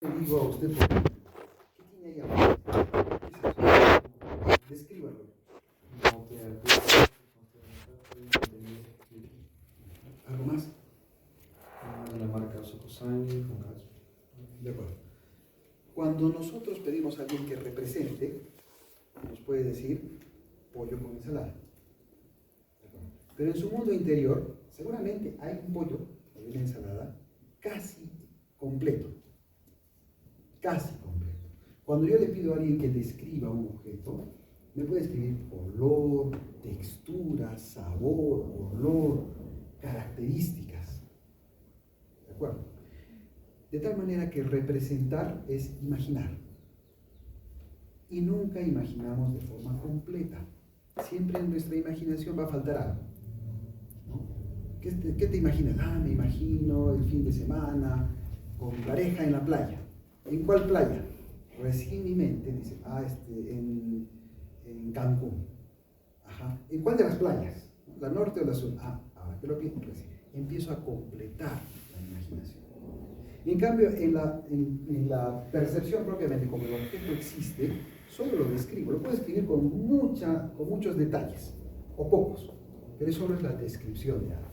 Le digo a usted, ¿qué tiene ahí abajo? ¿Qué es eso? Descríbalo. ¿Algo más? La marca Socosani, De acuerdo. Cuando nosotros pedimos a alguien que represente, nos puede decir pollo con ensalada. Pero en su mundo interior, seguramente hay un pollo o una ensalada casi completo. Casi completo. Cuando yo le pido a alguien que describa un objeto, me puede escribir color, textura, sabor, olor, características. ¿De acuerdo? De tal manera que representar es imaginar. Y nunca imaginamos de forma completa. Siempre en nuestra imaginación va a faltar algo. ¿No? ¿Qué te imaginas? Me imagino el fin de semana con mi pareja en la playa. ¿En cuál playa? Recién mi mente dice, en Cancún. Ajá. ¿En cuál de las playas? ¿La norte o la sur? Ahora que lo pienso, empiezo a completar la imaginación. Y en cambio, en la percepción propiamente, como el objeto existe, solo lo describo. Lo puedo escribir con muchos detalles, o pocos, pero solo es la descripción de algo.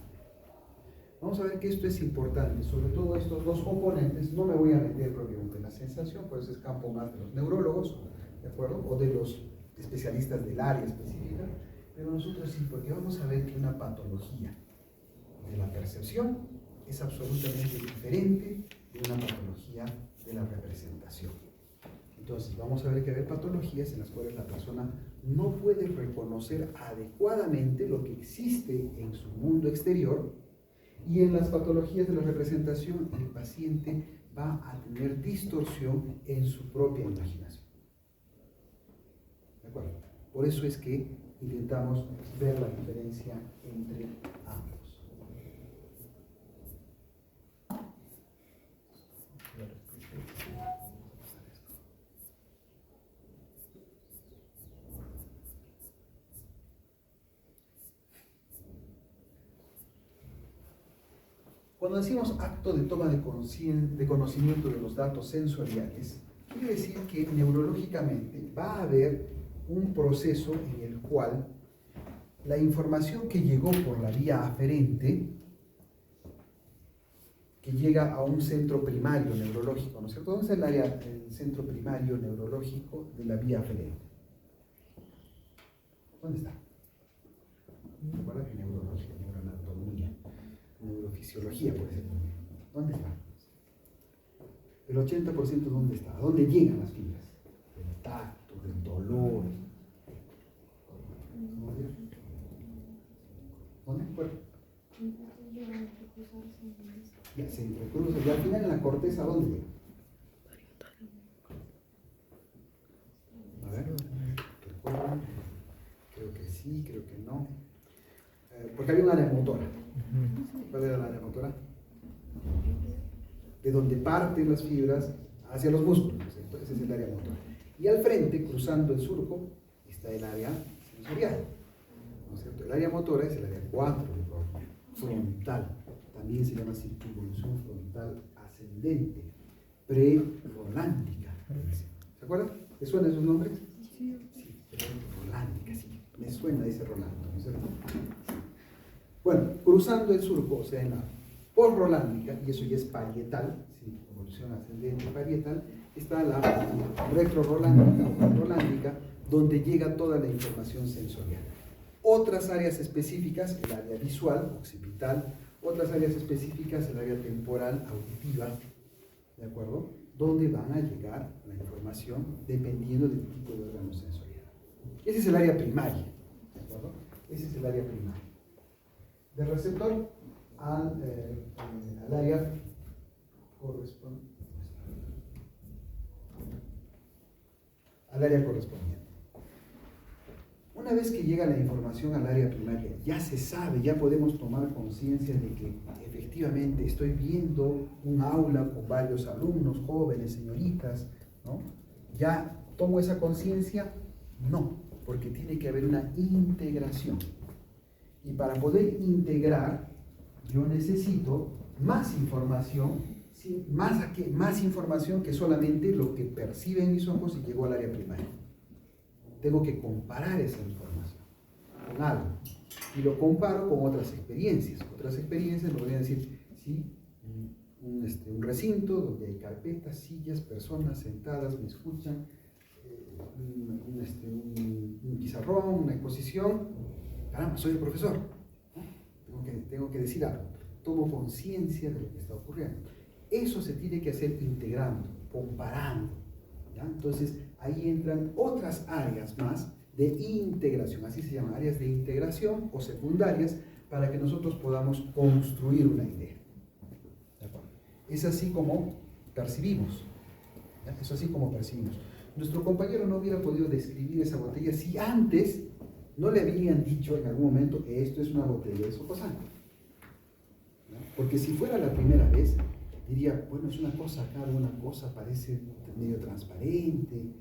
Vamos a ver que esto es importante, sobre todo estos dos componentes. No me voy a meter propiamente en la sensación, pues es campo más de los neurólogos, ¿de acuerdo? O de los especialistas del área específica, pero nosotros sí, porque vamos a ver que una patología de la percepción es absolutamente diferente de una patología de la representación. Entonces, vamos a ver que hay patologías en las cuales la persona no puede reconocer adecuadamente lo que existe en su mundo exterior, y en las patologías de la representación el paciente va a tener distorsión en su propia imaginación. ¿De acuerdo? Por eso es que intentamos ver la diferencia entre ambos. Cuando decimos acto de toma de conocimiento de los datos sensoriales, quiere decir que neurológicamente va a haber un proceso en el cual la información que llegó por la vía aferente, que llega a un centro primario neurológico, ¿no es cierto? ¿Dónde está el centro primario neurológico de la vía aferente? ¿Dónde está? Recuerda que neurología, neuroanatomía, neurofisiología, por ejemplo. ¿Dónde está? El 80% ¿dónde está? ¿A dónde llegan las fibras? Del tacto, del dolor. ¿Dónde? ¿Cuál? Ya se entrecruza. Y al final en la corteza, ¿dónde llega? A ver, ¿recuerdan? Creo que sí, creo que no. Porque había un área motora. ¿Cuál era la área motora? De donde parten las fibras hacia los músculos. Ese es el área motora. Y al frente, cruzando el surco, está el área sensorial. ¿No es cierto? El área motora es el área 4 del cuerpo, frontal. También se llama circunvolución frontal ascendente, prerolándica. ¿Se acuerdan? ¿Les suenan esos nombres? Sí, prerolándica, sí. Me suena ese Rolando, ¿no es cierto? Bueno, cruzando el surco, o sea, en la posrolándica, y eso ya es parietal, circunvolución ascendente parietal, está la retrorolándica o parolándica, donde llega toda la información sensorial. Otras áreas específicas, el área visual, occipital, otras áreas específicas, el área temporal, auditiva, ¿de acuerdo? Donde van a llegar la información dependiendo del tipo de órgano sensorial. Ese es el área primaria, ¿de acuerdo? Ese es el área primaria. Del receptor al área correspondiente. Una vez que llega la información al área primaria, ya se sabe, ya podemos tomar conciencia de que efectivamente estoy viendo un aula con varios alumnos, jóvenes, señoritas, ¿no? ¿Ya tomo esa conciencia? No, porque tiene que haber una integración. Y para poder integrar, yo necesito más información Sí, más información que solamente lo que perciben mis ojos y llegó al área primaria. Tengo que comparar esa información con algo. Y lo comparo con otras experiencias. Otras experiencias me podrían decir, sí, un recinto donde hay carpetas, sillas, personas sentadas, me escuchan, un pizarrón, una exposición. Caramba, soy el profesor, ¿no? Tengo que decir algo. Tomo conciencia de lo que está ocurriendo. Eso se tiene que hacer integrando, comparando, ¿ya? Entonces ahí entran otras áreas más de integración, así se llaman, áreas de integración o secundarias, para que nosotros podamos construir una idea. ¿De acuerdo? Es así como percibimos, ¿ya? Es así como percibimos. Nuestro compañero no hubiera podido describir esa botella si antes no le habían dicho en algún momento que esto es una botella de Socosán. Porque si fuera la primera vez, diría, bueno, es una cosa acá, una cosa parece medio transparente,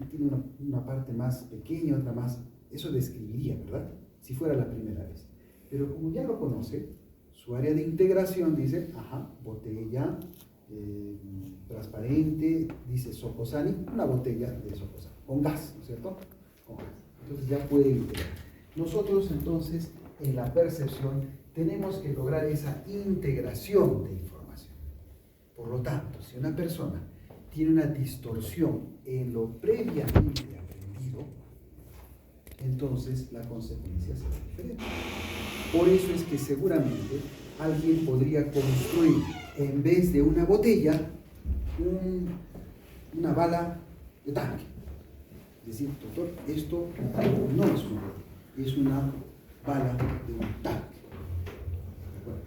tiene una parte más pequeña, otra más, eso describiría, ¿verdad? Si fuera la primera vez. Pero como ya lo conoce, su área de integración dice, ajá, botella transparente, dice Socosani, una botella de Socosani, con gas, ¿no es cierto? Con gas. Entonces ya puede integrar. Nosotros entonces, en la percepción, tenemos que lograr esa integración de información. Por lo tanto, si una persona tiene una distorsión en lo previamente aprendido, entonces la consecuencia será diferente. Por eso es que seguramente alguien podría construir, en vez de una botella, una bala de tanque. Es decir, doctor, esto no es una bala, es una bala de un tanque.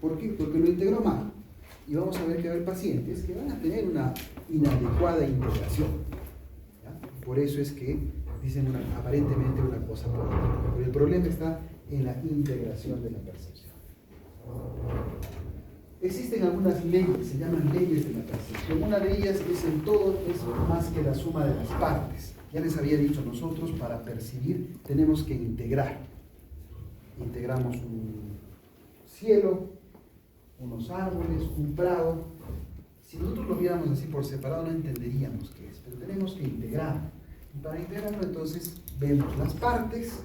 ¿Por qué? Porque lo integró mal. Y vamos a ver que va a haber pacientes que van a tener una inadecuada integración. ¿Ya? Por eso es que dicen aparentemente una cosa por otra. Pero el problema está en la integración de la percepción. Existen algunas leyes, se llaman leyes de la percepción. Una de ellas es el todo es más que la suma de las partes. Ya les había dicho, nosotros para percibir tenemos que integrar. Integramos un cielo, unos árboles, un prado. Si nosotros lo viéramos así por separado no entenderíamos qué es, pero tenemos que integrarlo. Y para integrarlo entonces vemos las partes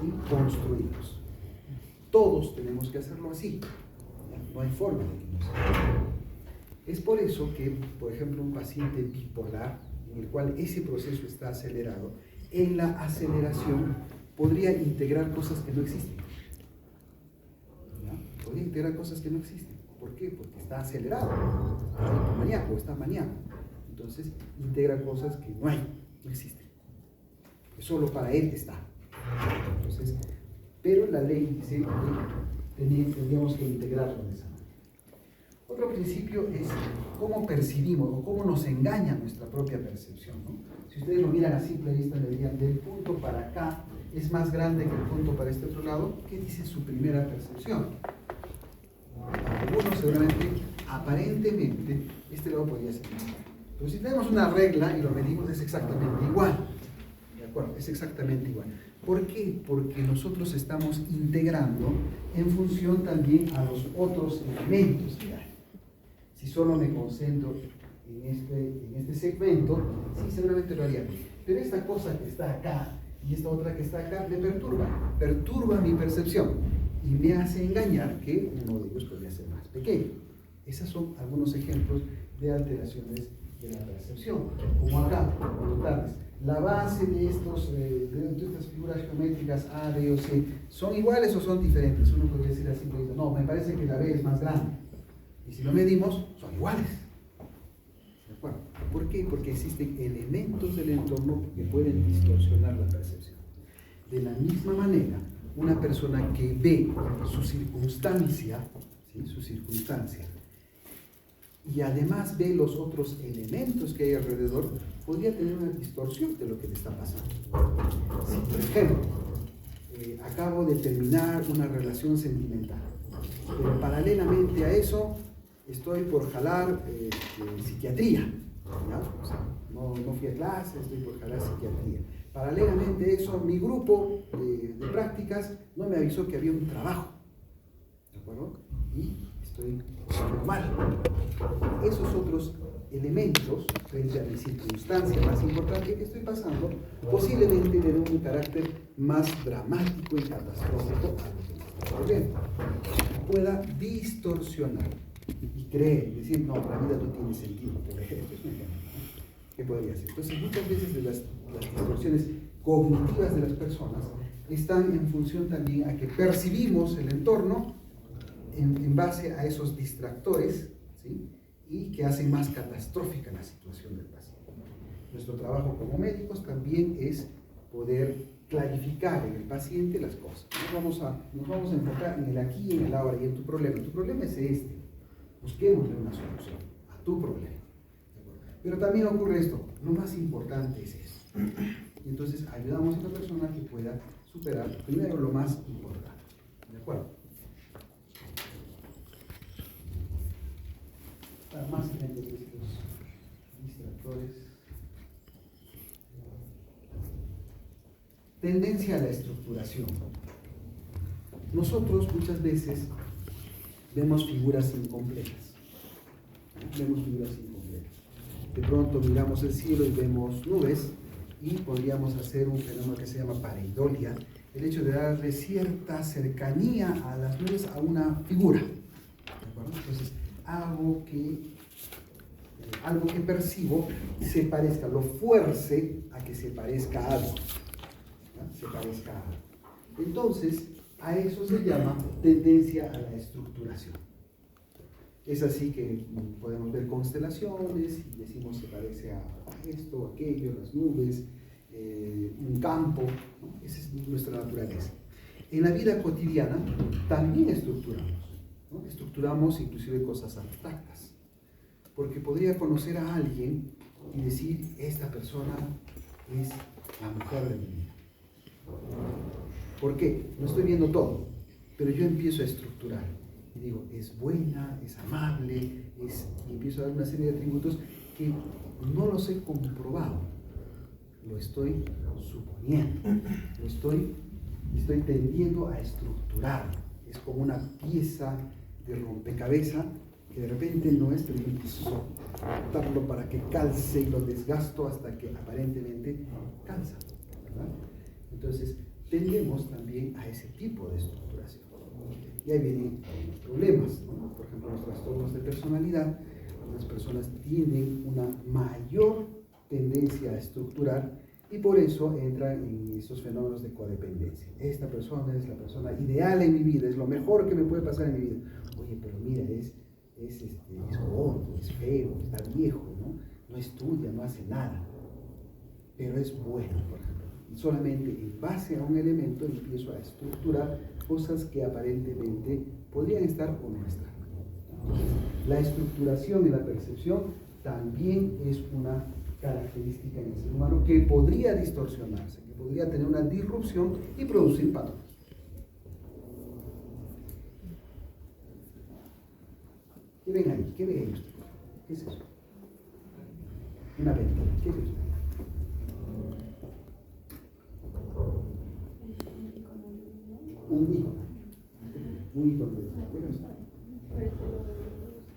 y construimos. Todos tenemos que hacerlo así. No hay forma de que no sea. Es por eso que, por ejemplo, un paciente bipolar, en el cual ese proceso está acelerado, en la aceleración podría integrar cosas que no existen. ¿Ya? Podría integrar cosas que no existen. ¿Por qué? Porque está acelerado, está maníaco, está maníaco. Entonces, integra cosas que no hay, no existen. Que solo para él está. Entonces, pero la ley dice que tendríamos que integrarlo de esa manera. Otro principio es cómo percibimos o cómo nos engaña nuestra propia percepción, ¿no? Si ustedes lo miran a simple vista, le dirían, del punto para acá es más grande que el punto para este otro lado. ¿Qué dice su primera percepción? Para algunos, seguramente, aparentemente, este lado podría ser más grande. Pero si tenemos una regla y lo medimos, es exactamente igual. ¿De acuerdo? Es exactamente igual. ¿Por qué? Porque nosotros estamos integrando en función también a los otros elementos que hay. Si solo me concentro en este segmento, sí, seguramente lo haría bien. Pero esta cosa que está acá y esta otra que está acá me perturba mi percepción y me hace engañar que uno de ellos podría ser más pequeño. Esos son algunos ejemplos de alteraciones de la percepción. Como acá, la base de estas figuras geométricas A, B o C, ¿son iguales o son diferentes? Uno podría decir así, no, me parece que la B es más grande. Y si lo medimos, son iguales. ¿De acuerdo? ¿Por qué? Porque existen elementos del entorno que pueden distorsionar la percepción. De la misma manera, una persona que ve su circunstancia, ¿sí? Su circunstancia, y además ve los otros elementos que hay alrededor, podría tener una distorsión de lo que le está pasando. Si, por ejemplo, acabo de terminar una relación sentimental, pero paralelamente a eso estoy por jalar psiquiatría, ¿ya? O sea, no fui a clase, estoy por jalar psiquiatría. Paralelamente a eso, mi grupo de prácticas no me avisó que había un trabajo, ¿de acuerdo? Y estoy mal. Esos otros elementos, frente a mi circunstancia más importante que estoy pasando, posiblemente le den un carácter más dramático y catastrófico a lo que me está ocurriendo. Pueda distorsionar y creer, decir, no, la vida no tiene sentido, por ejemplo, es un ejemplo, ¿no? ¿Qué podría ser? Entonces, muchas veces de las distorsiones cognitivas de las personas están en función también a que percibimos el entorno en base a esos distractores, ¿sí? Y que hacen más catastrófica la situación del paciente. Nuestro trabajo como médicos también es poder clarificar en el paciente las cosas. Nos vamos a enfocar en el aquí y en el ahora y en tu problema. Tu problema es este. Busquémosle una solución a tu problema. Pero también ocurre esto. Lo más importante es esto. Y entonces ayudamos a la persona que pueda superar primero lo más importante. ¿De acuerdo? Más ejemplos de estos distractores. Tendencia a la estructuración. Nosotros muchas veces vemos figuras incompletas. Vemos figuras incompletas. De pronto miramos el cielo y vemos nubes y podríamos hacer un fenómeno que se llama pareidolia, el hecho de darle cierta cercanía a las nubes a una figura. ¿De acuerdo? Entonces, algo que percibo se parezca, lo fuerce a que se parezca a algo. ¿No? Se parezca a algo. Entonces, a eso se llama tendencia a la estructuración. Es así que podemos ver constelaciones y decimos se parece a esto, aquello, las nubes, un campo, ¿no? Esa es nuestra naturaleza. En la vida cotidiana también estructuramos, ¿no? Estructuramos inclusive cosas abstractas, porque podría conocer a alguien y decir, esta persona es la mujer de mi vida. ¿Por qué? No estoy viendo todo, pero yo empiezo a estructurar. Y digo, es buena, es amable, y empiezo a dar una serie de atributos que no los he comprobado, lo estoy suponiendo, estoy tendiendo a estructurar. Es como una pieza de rompecabezas que de repente no es, pero yo empiezo a cortarlo para que calce y lo desgasto hasta que aparentemente calza, ¿verdad? Entonces, tendemos también a ese tipo de estructuración. Y ahí vienen los problemas, ¿no? Por ejemplo, los trastornos de personalidad. Las personas tienen una mayor tendencia a estructurar y por eso entran en esos fenómenos de codependencia. Esta persona es la persona ideal en mi vida, es lo mejor que me puede pasar en mi vida. Oye, pero mira, es gordo, es feo, está viejo, ¿no? No estudia, no hace nada, pero es bueno, por ejemplo. Y solamente en base a un elemento empiezo a estructurar cosas que aparentemente podrían estar o no estar. La estructuración y la percepción también es una característica en el ser humano que podría distorsionarse, que podría tener una disrupción y producir patrones. ¿Qué ven ahí? ¿Qué ve ahí usted? ¿Qué es eso? Una ventana. ¿Qué es eso? Un icono. Un icono de eso. ¿Qué es eso?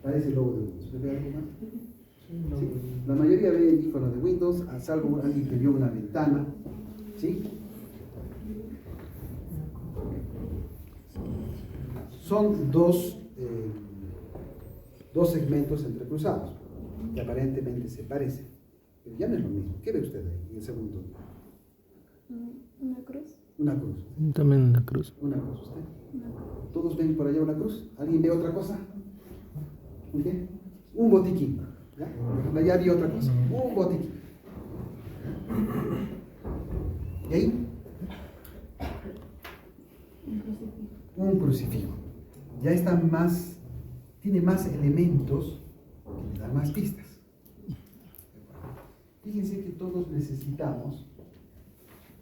Parece el logo de Windows. ¿Usted ve algo más? Sí. La mayoría ve el icono de Windows, a salvo alguien que vio una ventana. ¿Sí? Son dos segmentos entrecruzados que aparentemente se parecen, pero ya no es lo mismo. ¿Qué ve usted ahí en el segundo? Una cruz. Una cruz. También una cruz. Una cruz, ¿usted? Una cruz. ¿Todos ven por allá una cruz? ¿Alguien ve otra cosa? ¿Un qué? Un botiquín. ¿Ya? Ya vi otra cosa. Un botiquín. ¿Y ahí? Un crucifijo. Un crucifijo. Ya está más, tiene más elementos que le dan más pistas. Fíjense que todos necesitamos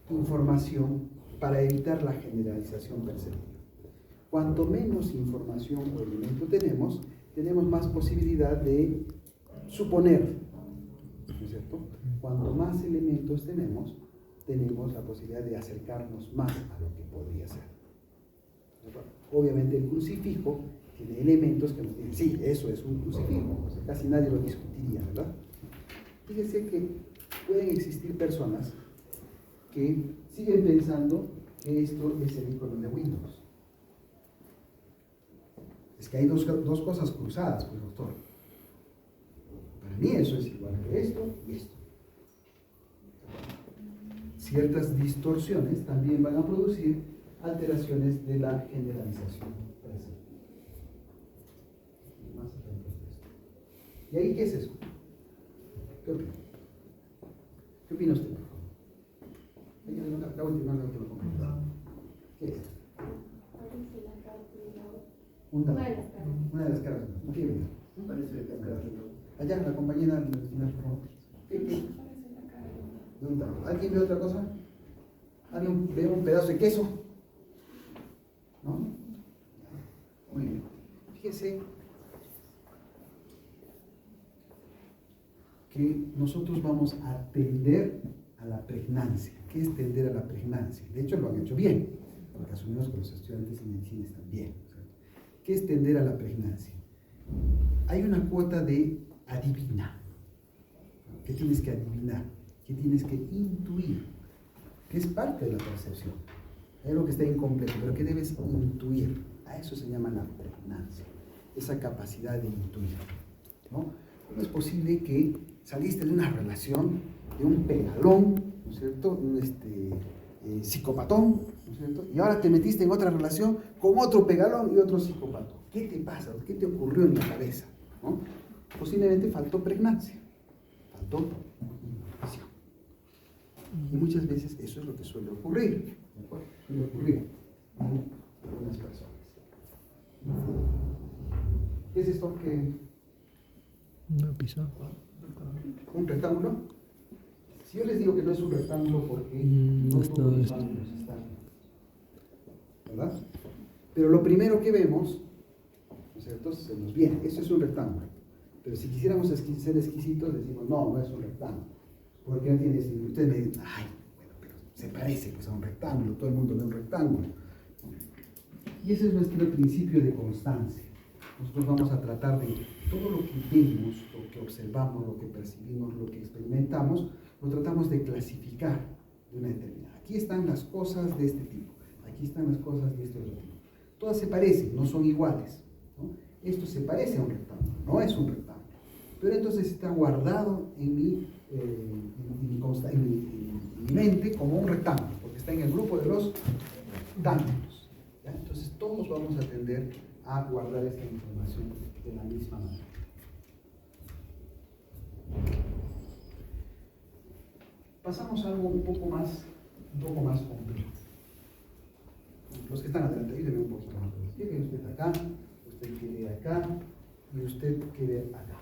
información para evitar la generalización perceptiva. Cuanto menos información o elemento tenemos más posibilidad de suponer, ¿no es cierto? Cuanto más elementos tenemos la posibilidad de acercarnos más a lo que podría ser. Obviamente el crucifijo tiene elementos que nos dicen, sí, eso es un crucifijo, o sea, casi nadie lo discutiría, ¿verdad? Fíjense que pueden existir personas que siguen pensando que esto es el icono de Windows. Es que hay dos cosas cruzadas, pues, doctor. Para mí eso es igual que esto y esto. Ciertas distorsiones también van a producir alteraciones de la generalización. Más ejemplos de esto. ¿Y ahí qué es eso? ¿Qué opina? ¿Qué opina usted, por favor? La última comentario. ¿Qué es? Una de las caras. ¿Qué opina? Allá, la compañera del final, por favor. ¿Qué? ¿Alguien ve otra cosa? ¿Alguien ve un pedazo de queso? ¿No? Muy bien. Fíjese que nosotros vamos a tender a la pregnancia. ¿Qué es tender a la pregnancia? De hecho, lo han hecho bien, porque asumimos que los estudiantes de medicina están bien. ¿Qué es tender a la pregnancia? Hay una cuota de adivina. ¿Qué tienes que adivinar? ¿Qué tienes que intuir? Que es parte de la percepción. Hay algo que está incompleto, pero que debes intuir. A eso se llama la pregnancia, esa capacidad de intuir, ¿no? ¿Cómo es posible que saliste de una relación, de un pegalón, ¿no es cierto? Un psicopatón, ¿no es cierto? Y ahora te metiste en otra relación con otro pegalón y otro psicopatón. ¿Qué te pasa? ¿Qué te ocurrió en la cabeza? ¿No? Posiblemente faltó pregnancia, faltó intuición. Y muchas veces eso es lo que suele ocurrir, ¿de acuerdo? Suele ocurrir en algunas personas. ¿Qué es esto? Una pizarra. ¿Un rectángulo? Si yo les digo que no es un rectángulo, porque no Esto todos los es- ángulos están, ¿verdad? Pero lo primero que vemos, ¿no es cierto? Se nos viene, eso es un rectángulo. Pero si quisiéramos ser exquisitos, decimos, no es un rectángulo. Porque no tiene sentido. Ustedes me dicen, ay, bueno, pero se parece pues, a un rectángulo, todo el mundo ve un rectángulo. Y ese es nuestro principio de constancia. Nosotros vamos a tratar de todo lo que vemos, lo que observamos, lo que percibimos, lo que experimentamos, lo tratamos de clasificar de una determinada. Aquí están las cosas de este tipo, aquí están las cosas de este otro tipo. Todas se parecen, no son iguales, ¿no? Esto se parece a un rectángulo, no es un rectángulo, pero entonces está guardado en mi mente como un rectángulo, porque está en el grupo de los rectángulos, ¿ya? Entonces todos vamos a tender a guardar esta información de la misma manera. Pasamos a algo un poco más complejo. Los que están adelante, ayúdenme un poquito más. Llegue usted acá, usted quede acá y usted quede acá.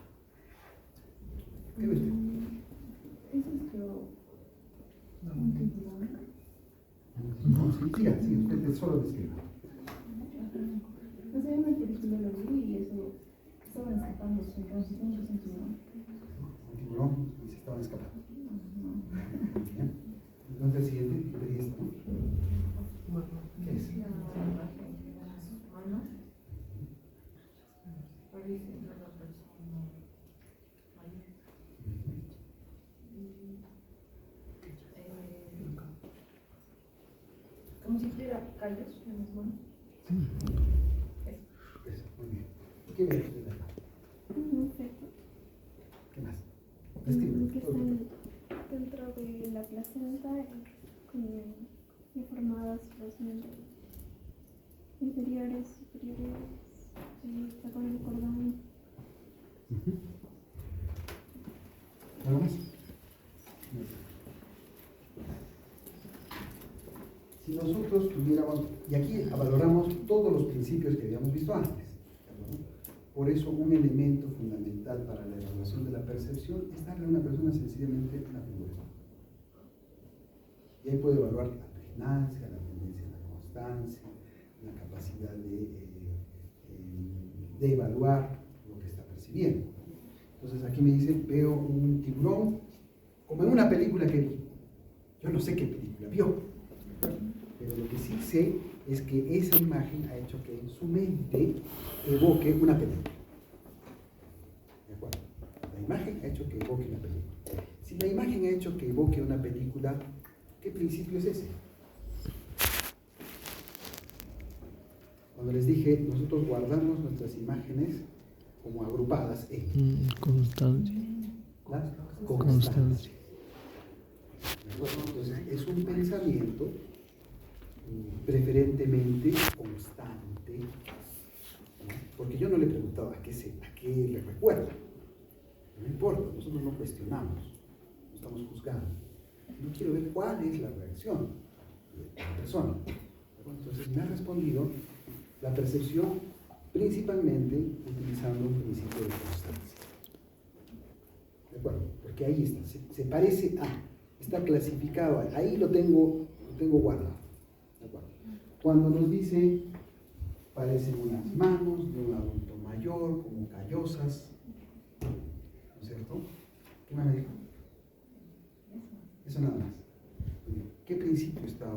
¿Qué ve usted? Eso es creo un tiburón. No, sí, siga, sí, usted solo describa. O sea, en una película lo vi y eso estaban escapando, entonces no es un tiburón. Un tiburón y se estaban escapando. ¿Ya? Entonces el siguiente, ¿qué pedí esto? ¿Qué es? Como si tuviera callos en las manos. Eso, muy bien. ¿Qué ve usted acá? Un feto. ¿Qué más? Que Describe. están dentro de la placenta y formadas los miembros inferiores, superiores, está con el cordón. ¿Algo más? Si nosotros tuviéramos, y aquí valoramos todos los principios que habíamos visto antes, ¿no? Por eso un elemento fundamental para la evaluación de la percepción es darle a una persona sencillamente una figura. Y ahí puede evaluar la pregnancia, la tendencia a la constancia, la capacidad de evaluar lo que está percibiendo. Entonces aquí me dice, veo un tiburón como en una película que vi. Yo no sé qué película vio, pero lo que sí sé es que esa imagen ha hecho que en su mente evoque una película. ¿De acuerdo? La imagen ha hecho que evoque una película. Si la imagen ha hecho que evoque una película, ¿qué principio es ese? Cuando les dije, nosotros guardamos nuestras imágenes como agrupadas en Constancia. la Constancia. constancia. Entonces, es un pensamiento preferentemente constante, ¿no? Porque yo no le preguntaba a qué le recuerda. No importa, nosotros no cuestionamos, no estamos juzgando. No quiero ver cuál es la reacción de la persona. Entonces me ha respondido la percepción principalmente utilizando un principio de constancia. ¿De acuerdo? Porque ahí está, se parece a, está clasificado, ahí lo tengo guardado. ¿De acuerdo? Cuando nos dice, parecen unas manos de un adulto mayor, como callosas, ¿no es cierto? ¿Qué más me dijo? Eso nada más. ¿Qué principio está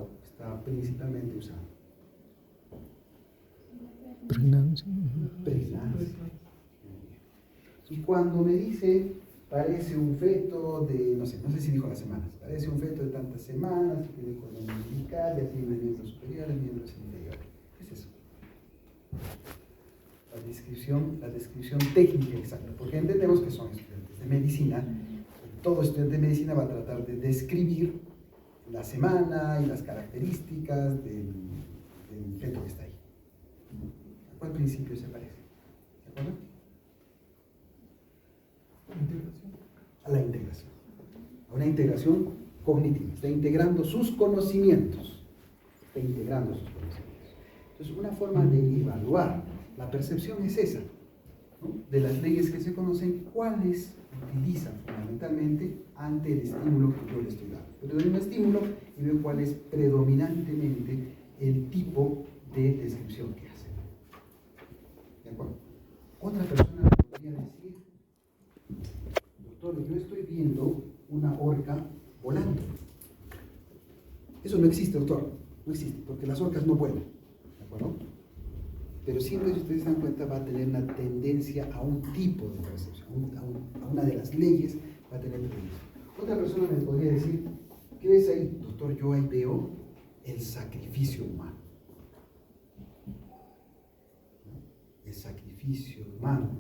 principalmente usado? Pregnancia. Pregnancia. Y cuando me dice, parece un feto de, no sé si dijo las semanas, parece un feto de tantas semanas, tiene cordón umbilical, ya tiene miembros superiores, miembros inferiores. ¿Qué es eso? La descripción técnica exacta, porque entendemos que son estudiantes de medicina. Todo estudiante de medicina va a tratar de describir la semana y las características del feto que está ahí. ¿A cuál principio se parece? ¿De acuerdo? A la integración. A una integración cognitiva. Está integrando sus conocimientos. Entonces, una forma de evaluar la percepción es esa, ¿no? De las leyes que se conocen, cuáles utiliza fundamentalmente ante el estímulo que yo le estoy dando. Yo le doy un estímulo y veo cuál es predominantemente el tipo de descripción que hace. ¿De acuerdo? Otra persona me podría decir, doctor, yo estoy viendo una orca volando. Eso no existe, doctor. No existe, porque las orcas no vuelan. ¿De acuerdo? Pero siempre, si ustedes se dan cuenta, va a tener una tendencia a un tipo de percepción, a una de las leyes va a tener tendencia. Otra persona me podría decir, ¿qué ves ahí? Doctor, yo ahí veo el sacrificio humano. El sacrificio humano,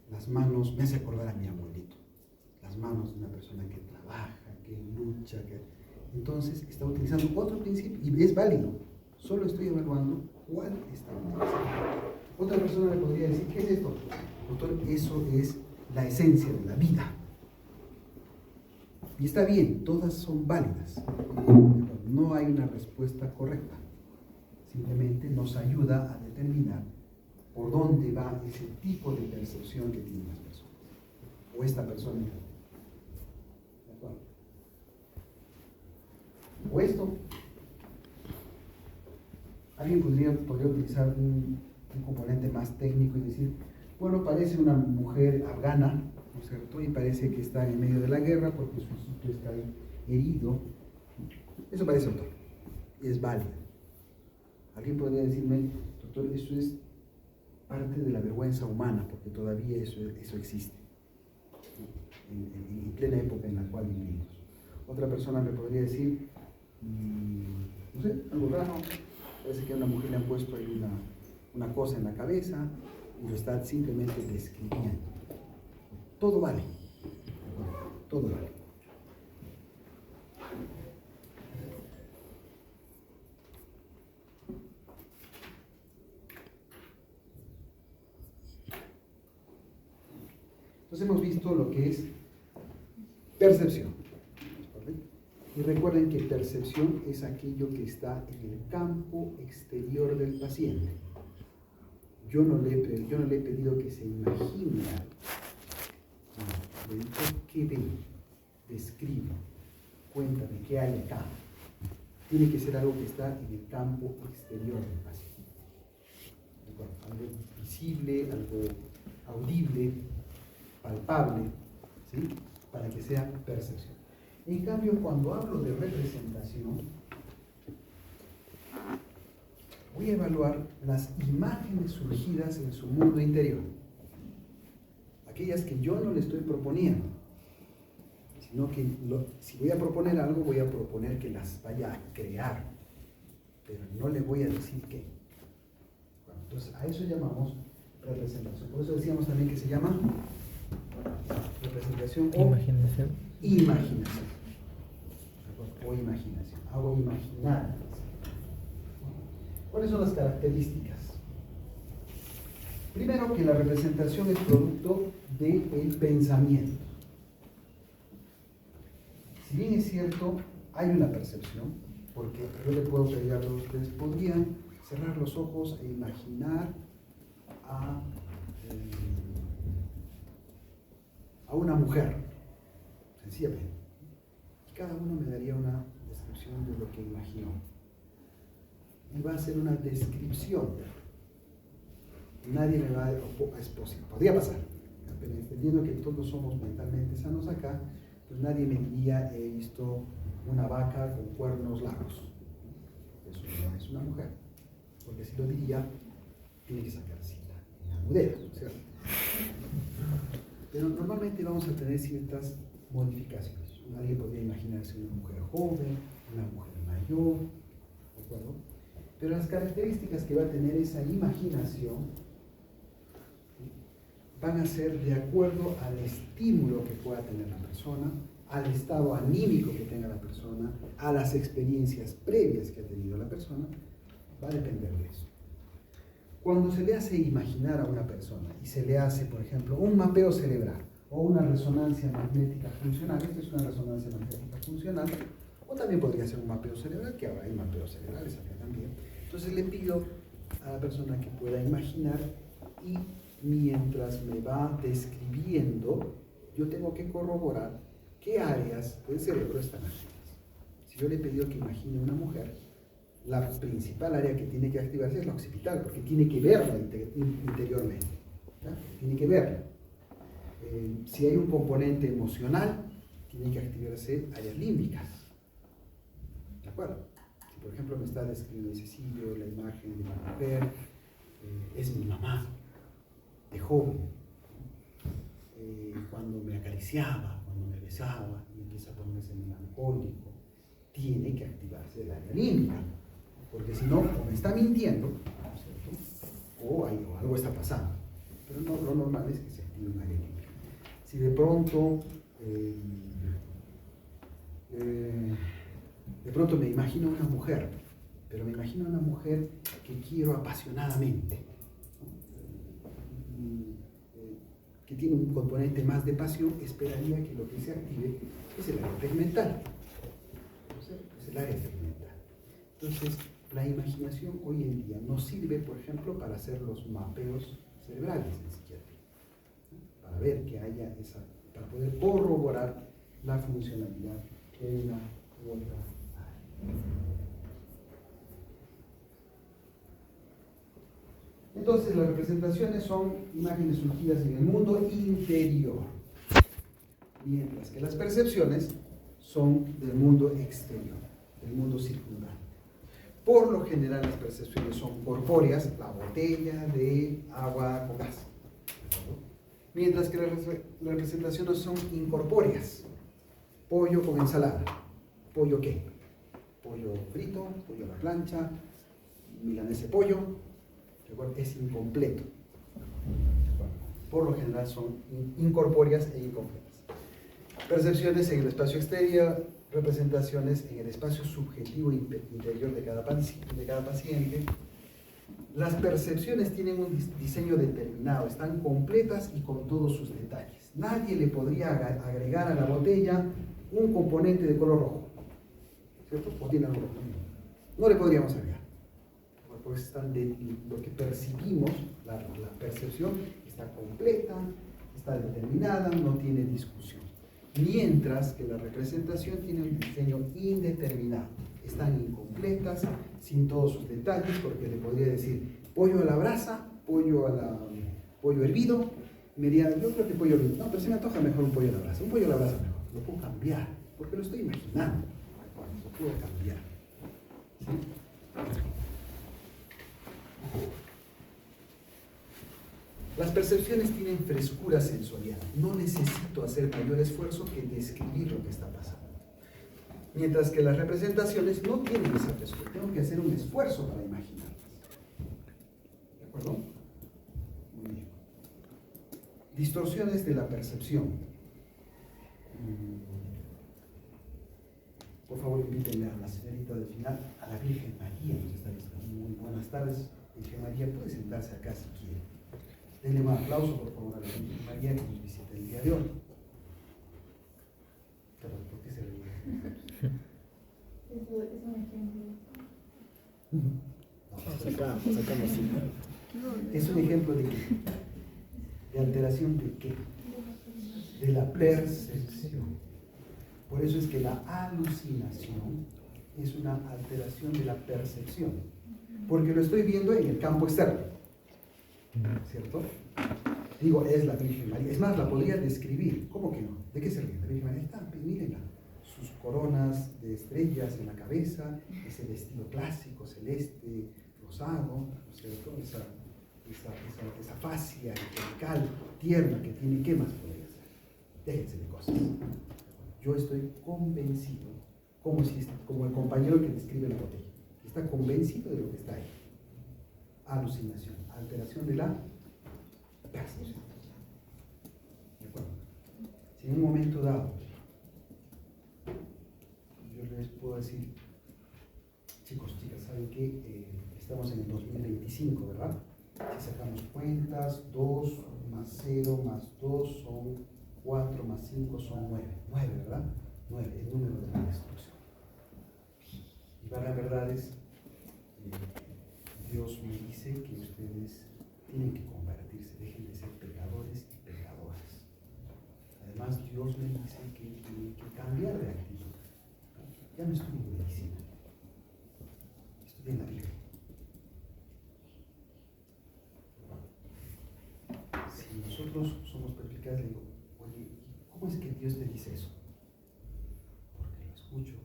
las manos, me hace acordar a mi abuelito, las manos de una persona que trabaja, que lucha, entonces está utilizando otro principio y es válido, solo estoy evaluando cuál está utilizando. Otra persona me podría decir, ¿qué es esto? Doctor, eso es la esencia de la vida. Y está bien, todas son válidas. No hay una respuesta correcta. Simplemente nos ayuda a determinar por dónde va ese tipo de percepción que tienen las personas. O esta persona. ¿De acuerdo? O esto. Alguien podría utilizar un componente más técnico y decir, bueno, parece una mujer afgana, ¿no es cierto? Y parece que está en medio de la guerra porque su sitio está herido. Eso parece, doctor, y es válido. Alguien podría decirme, doctor, eso es parte de la vergüenza humana, porque todavía eso existe, en plena época en la cual vivimos. Otra persona me podría decir, no sé, algo raro, parece que a una mujer le han puesto ahí una cosa en la cabeza y lo está simplemente describiendo. Todo vale, todo vale. Entonces hemos visto lo que es percepción. Y recuerden que percepción es aquello que está en el campo exterior del paciente. Yo no le he pedido que se imagine algo. No, le he dicho qué ve, describe, cuéntame qué hay acá. Tiene que ser algo que está en el campo exterior del paciente. Algo visible, algo audible, palpable, ¿sí? Para que sea percepción. En cambio, cuando hablo de representación, voy a evaluar las imágenes surgidas en su mundo interior. Aquellas que yo no le estoy proponiendo, sino que si voy a proponer algo, voy a proponer que las vaya a crear, pero no le voy a decir qué. Bueno, entonces a eso llamamos representación. Por eso decíamos también que se llama representación o Imaginación. imaginación. O imaginación. Hago imaginar. ¿Cuáles son las características? Primero, que la representación es producto del pensamiento. Si bien es cierto, hay una percepción, porque yo le puedo pedir a todos ustedes, podrían cerrar los ojos e imaginar a una mujer, sencillamente. Y cada uno me daría una descripción de lo que imaginó. Y va a ser una descripción. Nadie me va a exposición. Podría pasar, pero entendiendo que todos somos mentalmente sanos acá, pues nadie me diría, he visto una vaca con cuernos largos. Eso no es una mujer. Porque si lo diría, tiene que sacar cita en la mudera, ¿cierto? Pero normalmente vamos a tener ciertas modificaciones. Nadie podría imaginarse una mujer joven, una mujer mayor, ¿de acuerdo? Pero las características que va a tener esa imaginación van a ser de acuerdo al estímulo que pueda tener la persona, al estado anímico que tenga la persona, a las experiencias previas que ha tenido la persona, va a depender de eso. Cuando se le hace imaginar a una persona y se le hace, por ejemplo, un mapeo cerebral o una resonancia magnética funcional, esto es una resonancia magnética funcional, o también podría ser un mapeo cerebral, que ahora hay mapeos cerebrales acá también. Entonces le pido a la persona que pueda imaginar y mientras me va describiendo, yo tengo que corroborar qué áreas del cerebro están activas. Si yo le he pedido que imagine una mujer, la principal área que tiene que activarse es la occipital, porque tiene que verla interiormente. ¿Ya? Tiene que verla. Si hay un componente emocional, tiene que activarse áreas límbicas. ¿De acuerdo? Si por ejemplo me está describiendo, dice, sí, veo la imagen de una mujer, es mi mamá, de joven, cuando me acariciaba, cuando me besaba, y empieza a ponerse melancólico, tiene que activarse el área límbica, porque si no, o me está mintiendo, ¿cierto? O algo está pasando. Pero no, lo normal es que se active un área límbica. Si de pronto me imagino una mujer, pero me imagino una mujer que quiero apasionadamente, que tiene un componente más de pasión, esperaría que lo que se active es el área tegmental. Es el área tegmental. Entonces, la imaginación hoy en día nos sirve, por ejemplo, para hacer los mapeos cerebrales en psiquiatría, ¿no? Para ver que haya para poder corroborar la funcionalidad de una u otra área. Entonces, las representaciones son imágenes surgidas en el mundo interior, mientras que las percepciones son del mundo exterior, del mundo circundante. Por lo general, las percepciones son corpóreas, la botella de agua con gas, mientras que las representaciones son incorpóreas, pollo con ensalada. ¿Pollo qué? Pollo frito, pollo a la plancha, milanesa de pollo. Es incompleto. Por lo general son incorpóreas e incompletas. Percepciones en el espacio exterior, representaciones en el espacio subjetivo interior de cada paciente. Las percepciones tienen un diseño determinado, están completas y con todos sus detalles. Nadie le podría agregar a la botella un componente de color rojo, ¿cierto? O tiene algo rojo. No le podríamos agregar. Porque lo que percibimos, la percepción está completa, está determinada, no tiene discusión. Mientras que la representación tiene un diseño indeterminado. Están incompletas, sin todos sus detalles, porque le podría decir pollo a la brasa, pollo hervido. Me diría, yo creo que pollo hervido. No, pero se me antoja mejor un pollo a la brasa. Un pollo a la brasa mejor. Lo puedo cambiar, porque lo estoy imaginando. Lo puedo cambiar. ¿Sí? Las percepciones tienen frescura sensorial. No necesito hacer mayor esfuerzo que describir lo que está pasando. Mientras que las representaciones no tienen esa frescura. Tengo que hacer un esfuerzo para imaginarlas. ¿De acuerdo? Muy bien. Distorsiones de la percepción. Por favor, invítenme a la señorita del final, a la Virgen María. Nos está diciendo muy buenas tardes. Virgen María, puede sentarse acá si quiere. Denle un aplauso, por favor, a la Virgen María que nos visita el día de hoy. Pero, ¿por qué se ríe? Eso es un ejemplo. Sacamos sí. Es un ejemplo de qué? ¿De alteración de qué? De la percepción. Por eso es que la alucinación es una alteración de la percepción. Porque lo estoy viendo en el campo externo. ¿Cierto? Digo, es la Virgen María. Es más, la podría describir. ¿Cómo que no? ¿De qué se ríe? La Virgen María está, mírenla. Sus coronas de estrellas en la cabeza, ese vestido clásico, celeste, rosado, ¿cierto? Esa fascia angelical, tierna que tiene. ¿Qué más podría ser? Déjense de cosas. Yo estoy convencido, como el compañero que describe la botella, que está convencido de lo que está ahí. Alucinación, alteración de la percepción. ¿De acuerdo? Si en un momento dado yo les puedo decir, chicos, chicas, ¿saben qué? Estamos en el 2025, ¿verdad? Si sacamos cuentas, 2 más 0 más 2 son 4 más 5 son 9. 9, ¿verdad? 9, el número de la destrucción. Y para las verdades, Dios me dice que ustedes tienen que convertirse, dejen de ser pecadores y pecadoras. Además, Dios me dice que tienen que cambiar de actitud. Ya no estudio medicina, estudié en la Biblia. Si nosotros somos perspicaces, le digo, oye, ¿cómo es que Dios te dice eso? Porque lo escucho.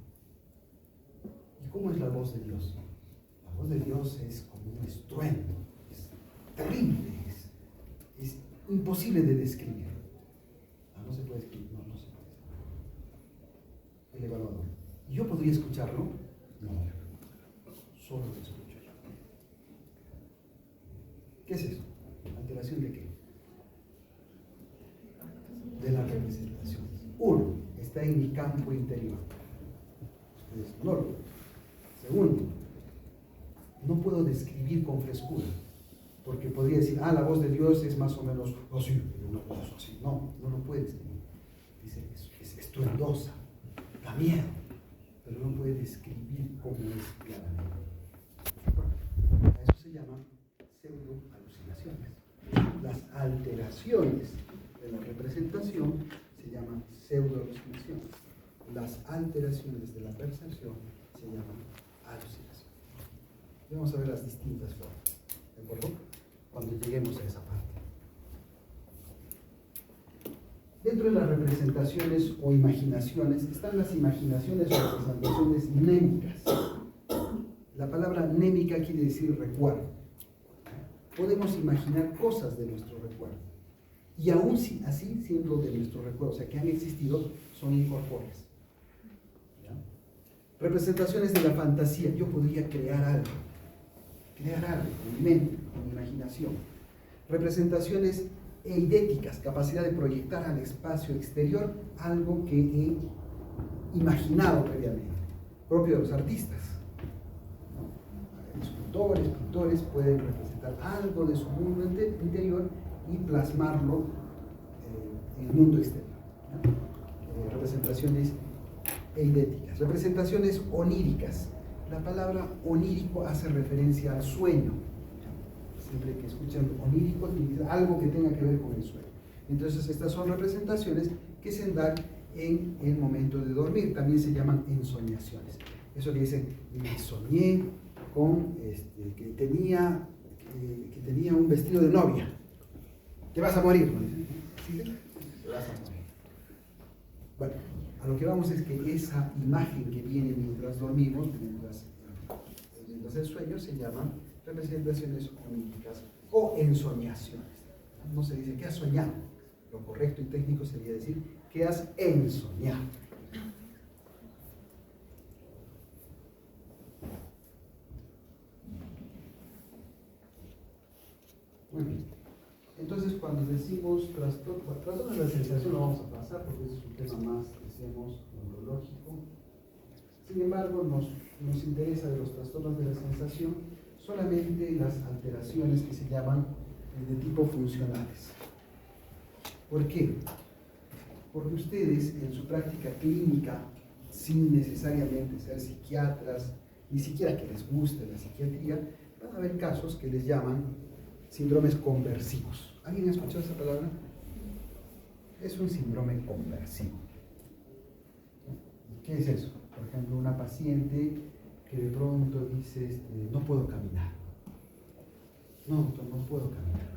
¿Y cómo es la voz de Dios? La voz de Dios es como un estruendo, es terrible, es imposible de describir. No se puede escribir, no se puede escribir. El evaluador. ¿Y yo podría escucharlo? No, solo lo escucho yo. ¿Qué es eso? ¿Alteración de qué? De la representación. Uno, está en mi campo interior. Ustedes no lo ven. Segundo, no puedo describir con frescura, porque podría decir, la voz de Dios es más o menos así, una voz así. No, no lo puede describir. Dice, es estruendosa, da miedo, pero no puede describir cómo es claramente. A eso se llama pseudo-alucinaciones. Las alteraciones de la representación se llaman pseudo-alucinaciones. Las alteraciones de la percepción se llaman alucinaciones. Y vamos a ver las distintas formas, ¿de acuerdo? Cuando lleguemos a esa parte. Dentro de las representaciones o imaginaciones están las imaginaciones o representaciones mnémicas. La palabra mnémica quiere decir recuerdo. Podemos imaginar cosas de nuestro recuerdo. Y aún así, siendo de nuestro recuerdo, o sea, que han existido, son incorpóreas. Representaciones de la fantasía. Yo podría crear algo con mi mente, con mi imaginación. Representaciones eidéticas, capacidad de proyectar al espacio exterior algo que he imaginado previamente, propio de los artistas. Escultores, pintores pueden representar algo de su mundo interior y plasmarlo en el mundo exterior. Representaciones eidéticas. Representaciones oníricas. La palabra onírico hace referencia al sueño. Siempre que escuchan onírico, algo que tenga que ver con el sueño. Entonces, estas son representaciones que se dan en el momento de dormir. También se llaman ensoñaciones. Eso que dicen, me soñé con que tenía un vestido de novia. Te vas a morir, ¿no? ¿Sí? Te vas a morir. Bueno, a lo que vamos es que esa imagen que viene mientras dormimos, mientras el sueño, se llama representaciones oníricas o ensoñaciones. No se dice que has soñado. Lo correcto y técnico sería decir que has ensoñado. Muy bien. Entonces, cuando decimos trastornos de la sensación, lo vamos a pasar porque es un tema más, decíamos, neurológico. Sin embargo, nos interesa de los trastornos de la sensación solamente las alteraciones que se llaman de tipo funcionales. ¿Por qué? Porque ustedes en su práctica clínica, sin necesariamente ser psiquiatras, ni siquiera que les guste la psiquiatría, van a haber casos que les llaman síndromes conversivos. ¿Alguien ha escuchado esa palabra? Es un síndrome conversivo. ¿Qué es eso? Por ejemplo, una paciente que de pronto dice, no puedo caminar. No, doctor, no puedo caminar.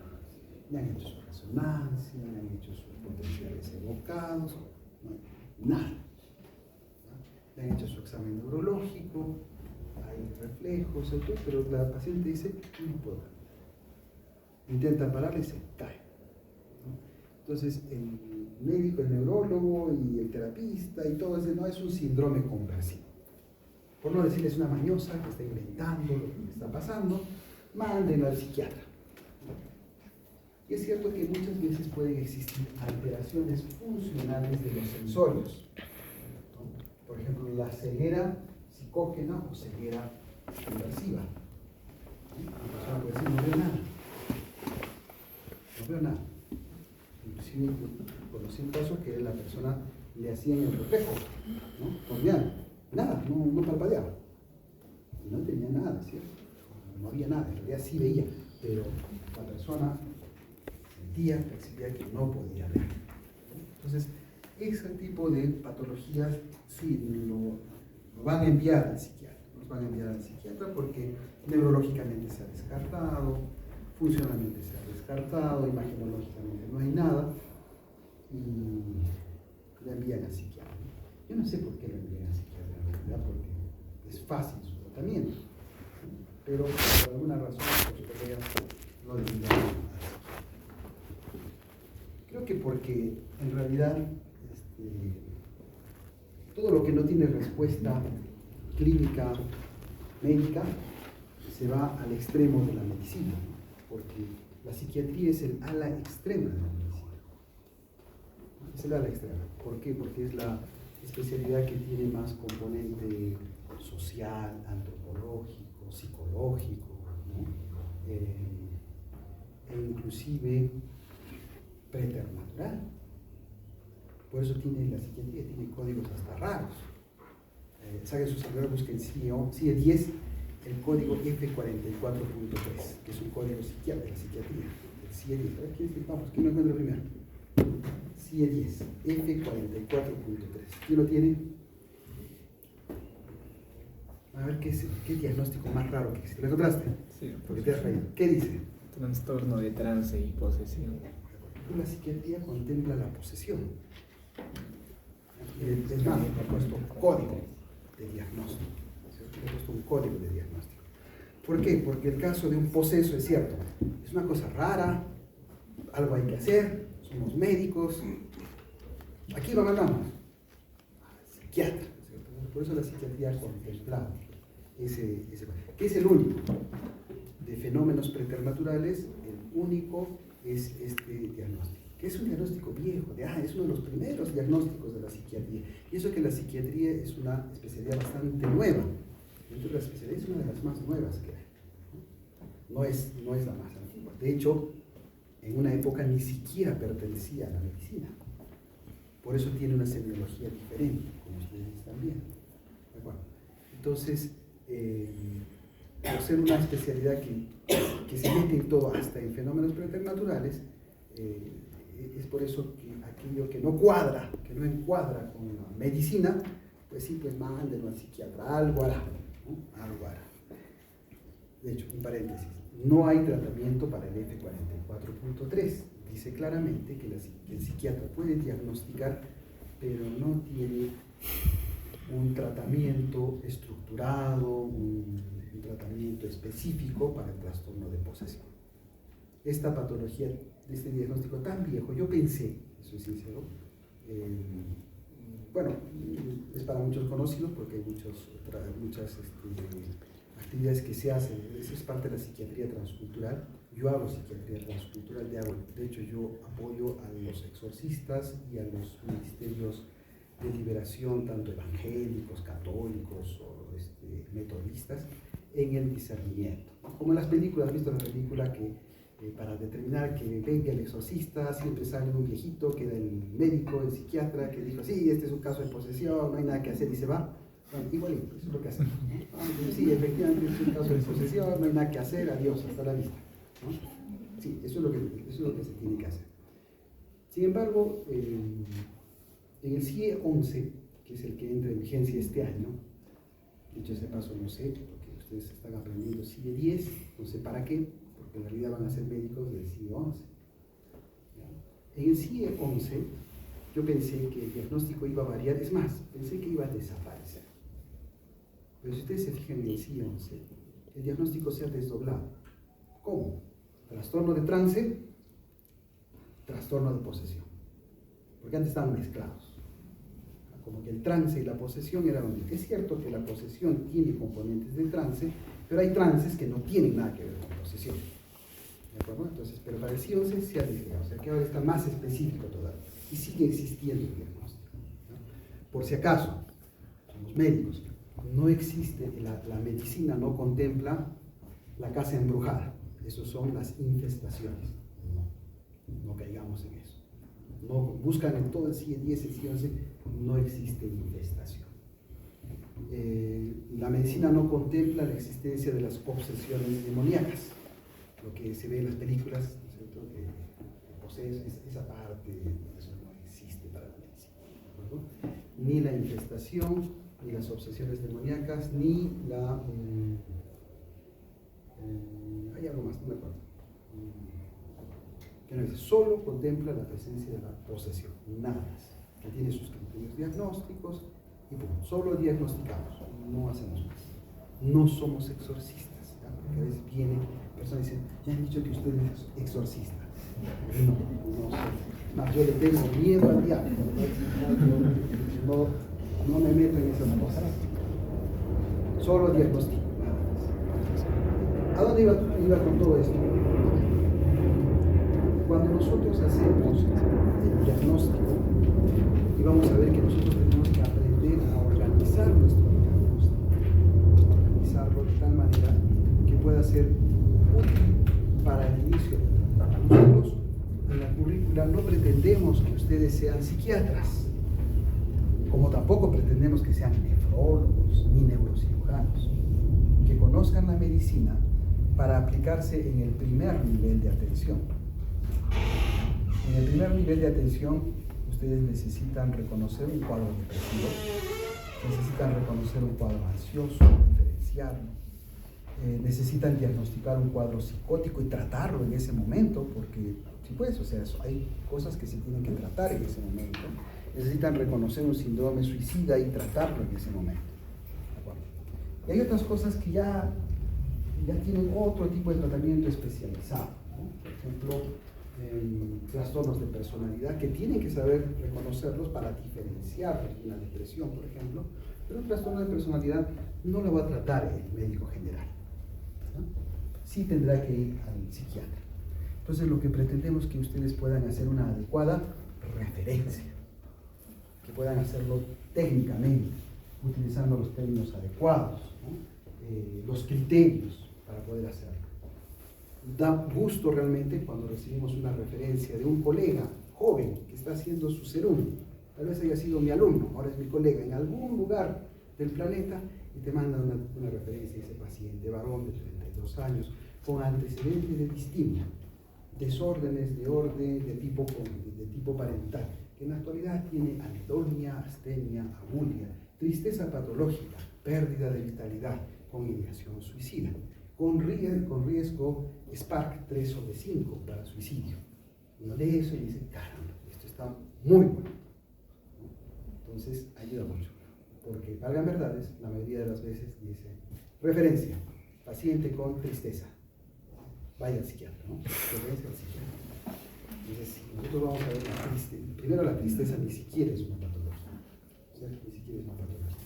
Le han hecho su resonancia, le han hecho sus potenciales evocados, nada. Le han hecho su examen neurológico, hay reflejos, todo, pero la paciente dice, no puedo caminar. Intenta pararle y se cae. Entonces, el médico, el neurólogo y el terapista y todo eso, no es un síndrome conversivo. Por no decirles una mañosa que está inventando lo que le está pasando, mándenlo al psiquiatra. Y es cierto que muchas veces pueden existir alteraciones funcionales de los sensorios. Por ejemplo, la ceguera psicógena o ceguera conversiva. La persona puede decir, no veo nada. No veo nada. Inclusive conocí un caso que la persona le hacían el reflejo, ¿no? Cordial, nada, no parpadeaba. Y no tenía nada, ¿cierto? No había nada, en realidad sí veía, pero la persona sentía, percibía que no podía ver. Entonces, ese tipo de patologías sí lo van a enviar al psiquiatra. Nos van a enviar al psiquiatra porque neurológicamente se ha descartado, funcionalmente se ha descartado, imagenológicamente no hay nada, y le envían al psiquiatra. Yo no sé por qué le envían al psiquiatra, en realidad, porque es fácil su tratamiento, pero por alguna razón los colegas no le envían al psiquiatra. Creo que porque en realidad todo lo que no tiene respuesta clínica, médica, se va al extremo de la medicina, ¿no? Porque la psiquiatría es el ala extrema de la medicina. Es el ala extrema. ¿Por qué? Porque es la especialidad que tiene más componente social, antropológico, psicológico, ¿no? E inclusive preternatural. Por eso la psiquiatría tiene códigos hasta raros. Saquen su celular, busquen CIE-10, el código F44.3, que es un código de la psiquiatría, el CIE-10. Vamos, ¿quién lo encuentra primero? CIE-10, F44.3. ¿Quién lo tiene? A ver, ¿qué diagnóstico más raro que existe? ¿Lo encontraste? Sí. Porque te has reído. ¿Qué dice? Trastorno de trance y posesión. La psiquiatría contempla la posesión. Es más, le ha puesto código de diagnóstico. Le ha puesto un código de diagnóstico. ¿Por qué? Porque el caso de un poseso es cierto. Es una cosa rara, algo hay que hacer, somos médicos. Aquí lo mandamos al psiquiatra, ¿cierto? Por eso la psiquiatría ha contemplado ese, que es el único de fenómenos preternaturales, el único es este diagnóstico, que es un diagnóstico viejo, es uno de los primeros diagnósticos de la psiquiatría. Y eso que la psiquiatría es una especialidad bastante nueva. Dentro de la especialidad es una de las más nuevas que hay. No es la más antigua. De hecho, en una época ni siquiera pertenecía a la medicina. Por eso tiene una semiología diferente, como ustedes están viendo. Bueno, entonces, por ser una especialidad que se mete en todo, hasta en fenómenos preternaturales, es por eso que aquello que no cuadra, que no encuadra con la medicina, pues sí, pues mándenlo al psiquiatra, algo hará, ¿no? Algo hará. De hecho, un paréntesis, no hay tratamiento para el F44.3. Dice claramente que el psiquiatra puede diagnosticar, pero no tiene un tratamiento estructurado, un tratamiento específico para el trastorno de posesión. Esta patología, este diagnóstico tan viejo, yo pensé, soy sincero, bueno, es para muchos conocidos porque hay muchas actividades que se hacen, eso es parte de la psiquiatría transcultural. Yo hago psiquiatría transcultural, de hecho yo apoyo a los exorcistas y a los ministerios de liberación, tanto evangélicos, católicos o metodistas, en el discernimiento. Como en las películas, ¿has visto la película que para determinar que venga el exorcista siempre sale un viejito, que era el médico, el psiquiatra, que dijo, sí, este es un caso de posesión, no hay nada que hacer, y se va? Bueno, igualito, eso es lo que hacemos. Sí, efectivamente es un caso de posesión, no hay nada que hacer, adiós, hasta la vista, ¿no? Sí, eso es lo que se tiene que hacer. Sin embargo, en el CIE 11, que es el que entra en vigencia este año, dicho ese paso no sé, porque ustedes están aprendiendo CIE 10, no sé para qué, porque en realidad van a ser médicos del CIE 11. En el CIE 11, yo pensé que el diagnóstico iba a variar, es más, pensé que iba a desaparecer. Pero si ustedes se fijan en el CIE 11, el diagnóstico se ha desdoblado. ¿Cómo? Trastorno de trance, trastorno de posesión. Porque antes estaban mezclados. Como que el trance y la posesión eran lo mismo. Es cierto que la posesión tiene componentes de trance, pero hay trances que no tienen nada que ver con posesión. ¿De acuerdo? Entonces, pero para el CIE 11 se ha desligado, o sea que ahora está más específico todavía. Y sigue existiendo el diagnóstico, ¿no? Por si acaso, somos médicos, no existe, la medicina no contempla la casa embrujada. Eso son las infestaciones. No caigamos en eso. No buscan en todo el CIE 10, el CIE 11, no existe infestación. La medicina no contempla la existencia de las obsesiones demoníacas, lo que se ve en las películas, ¿no es cierto? Que posee esa parte, eso no existe para la medicina, ¿de acuerdo? Ni la infestación, ni las obsesiones demoníacas, ni la... hay algo más, no me acuerdo. Que no dice, solo contempla la presencia de la posesión, nada más. Que tiene sus criterios diagnósticos y punto. Solo diagnosticamos, no hacemos más. No somos exorcistas, ¿ya? Porque a veces vienen personas y dicen, me han dicho que usted es exorcista. No soy. Más, yo le tengo miedo al diablo. No me meto en esas cosas. Solo diagnostico, nada más. ¿A dónde iba con todo esto? Cuando nosotros hacemos el diagnóstico, y vamos a ver que nosotros tenemos que aprender a organizar nuestro diagnóstico, organizarlo de tal manera que pueda ser útil para el inicio. Nosotros en la currícula no pretendemos que ustedes sean psiquiatras, como tampoco pretendemos que sean nefrólogos ni neurocirujanos, que conozcan la medicina para aplicarse en el primer nivel de atención. En el primer nivel de atención, ustedes necesitan reconocer un cuadro depresivo, necesitan reconocer un cuadro ansioso, diferenciarlo, necesitan diagnosticar un cuadro psicótico y tratarlo en ese momento, porque, sí pues, o sea, hay cosas que se tienen que tratar en ese momento. Necesitan reconocer un síndrome suicida y tratarlo en ese momento. Y hay otras cosas que ya tienen otro tipo de tratamiento especializado, ¿no? Por ejemplo, trastornos de personalidad que tienen que saber reconocerlos para diferenciarlos de una depresión, por ejemplo, pero un trastorno de personalidad no lo va a tratar el médico general, ¿no? Sí tendrá que ir al psiquiatra. Entonces lo que pretendemos es que ustedes puedan hacer una adecuada referencia, que puedan hacerlo técnicamente, utilizando los términos adecuados, ¿no? Los criterios para poder hacerlo. Da gusto realmente cuando recibimos una referencia de un colega joven que está haciendo su serum. Tal vez haya sido mi alumno, ahora es mi colega, en algún lugar del planeta, y te manda una referencia de ese paciente, varón de 32 años, con antecedentes de distimia, desórdenes de orden de tipo parental, que en la actualidad tiene anedonia, astenia, abulia, tristeza patológica, pérdida de vitalidad, con ideación suicida, con riesgo SPARC 3 sobre 5 para suicidio. Uno lee eso y dice, caramba, esto está muy bueno. Entonces ayuda mucho, porque valgan verdades, la mayoría de las veces dice referencia, paciente con tristeza. Vaya al psiquiatra, ¿no? Regrese al psiquiatra. Entonces, si nosotros vamos a ver la tristeza, primero la tristeza ni siquiera es una patología. ¿Cierto? Ni siquiera es una patología.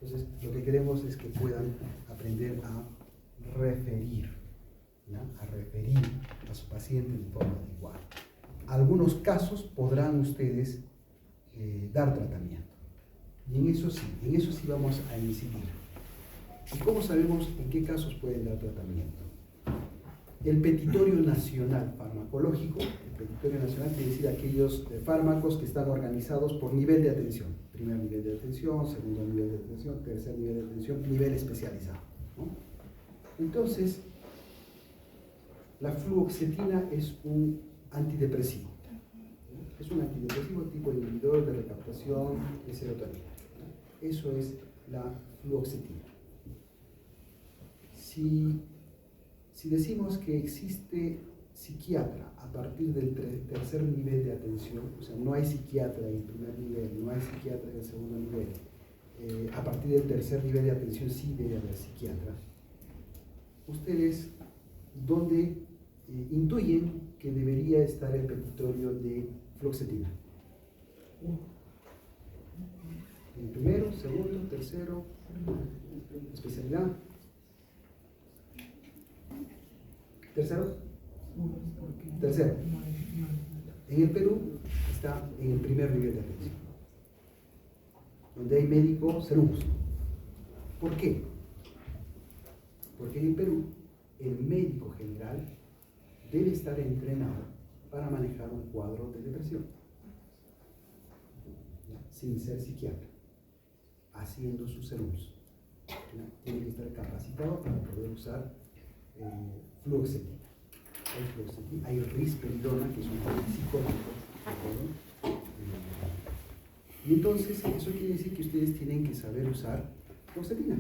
Entonces, lo que queremos es que puedan aprender a referir, ¿ya? A referir a su paciente de forma adecuada. Algunos casos podrán ustedes dar tratamiento. Y en eso sí vamos a incidir. ¿Y cómo sabemos en qué casos pueden dar tratamiento? El petitorio nacional farmacológico, el petitorio nacional quiere decir aquellos fármacos que están organizados por nivel de atención. Primer nivel de atención, segundo nivel de atención, tercer nivel de atención, nivel especializado, ¿no? Entonces, la fluoxetina es un antidepresivo. Es un antidepresivo tipo inhibidor de recaptación de serotonina. Eso es la fluoxetina. Si decimos que existe psiquiatra a partir del tercer nivel de atención, o sea, no hay psiquiatra en el primer nivel, no hay psiquiatra en el segundo nivel, a partir del tercer nivel de atención sí debe haber psiquiatra, ustedes, ¿dónde intuyen que debería estar el petitorio de fluoxetina? ¿En primero, segundo, tercero, especialidad? ¿Tercero? Tercero. En el Perú está en el primer nivel de atención, donde hay médico serumos. ¿Por qué? Porque en el Perú el médico general debe estar entrenado para manejar un cuadro de depresión, ¿ya? Sin ser psiquiatra, haciendo sus serums. Tiene que estar capacitado para poder usar fluoxetina. Hay fluoxetina, hay risperidona, que es un psicótico, ¿de acuerdo? Y entonces eso quiere decir que ustedes tienen que saber usar fluoxetina.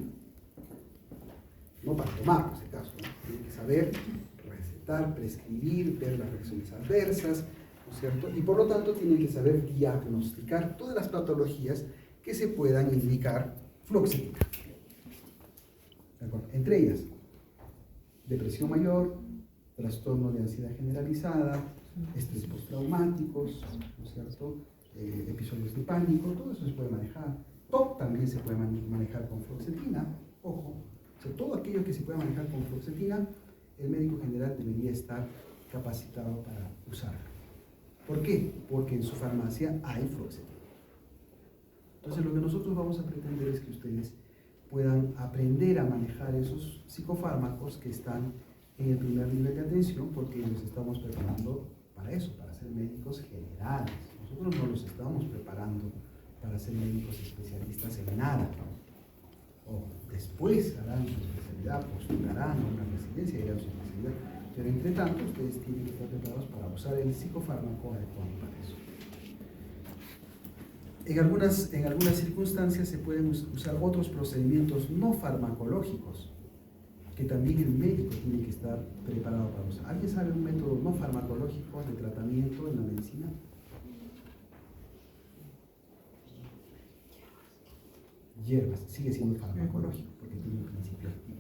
No para tomar, por si acaso, ¿no? Tienen que saber recetar, prescribir, ver las reacciones adversas, ¿no es cierto? Y por lo tanto tienen que saber diagnosticar todas las patologías que se puedan indicar fluoxetina. ¿De acuerdo? Entre ellas, depresión mayor, trastorno de ansiedad generalizada, estrés postraumáticos, ¿no es cierto? Episodios de pánico, todo eso se puede manejar. TOC también se puede manejar con fluoxetina, ojo. O sea, todo aquello que se pueda manejar con fluoxetina, el médico general debería estar capacitado para usarlo. ¿Por qué? Porque en su farmacia hay fluoxetina. Entonces, lo que nosotros vamos a pretender es que ustedes puedan aprender a manejar esos psicofármacos que están en el primer nivel de atención, porque los estamos preparando para eso, para ser médicos generales. Nosotros no los estamos preparando para ser médicos especialistas en nada. O después harán su especialidad, postularán a una residencia y harán su especialidad. Pero entre tanto, ustedes tienen que estar preparados para usar el psicofármaco adecuado para eso. En algunas circunstancias se pueden usar otros procedimientos no farmacológicos que también el médico tiene que estar preparado para usar. ¿Alguien sabe un método no farmacológico de tratamiento en la medicina? Hierbas, sigue siendo farmacológico porque tiene un principio activo.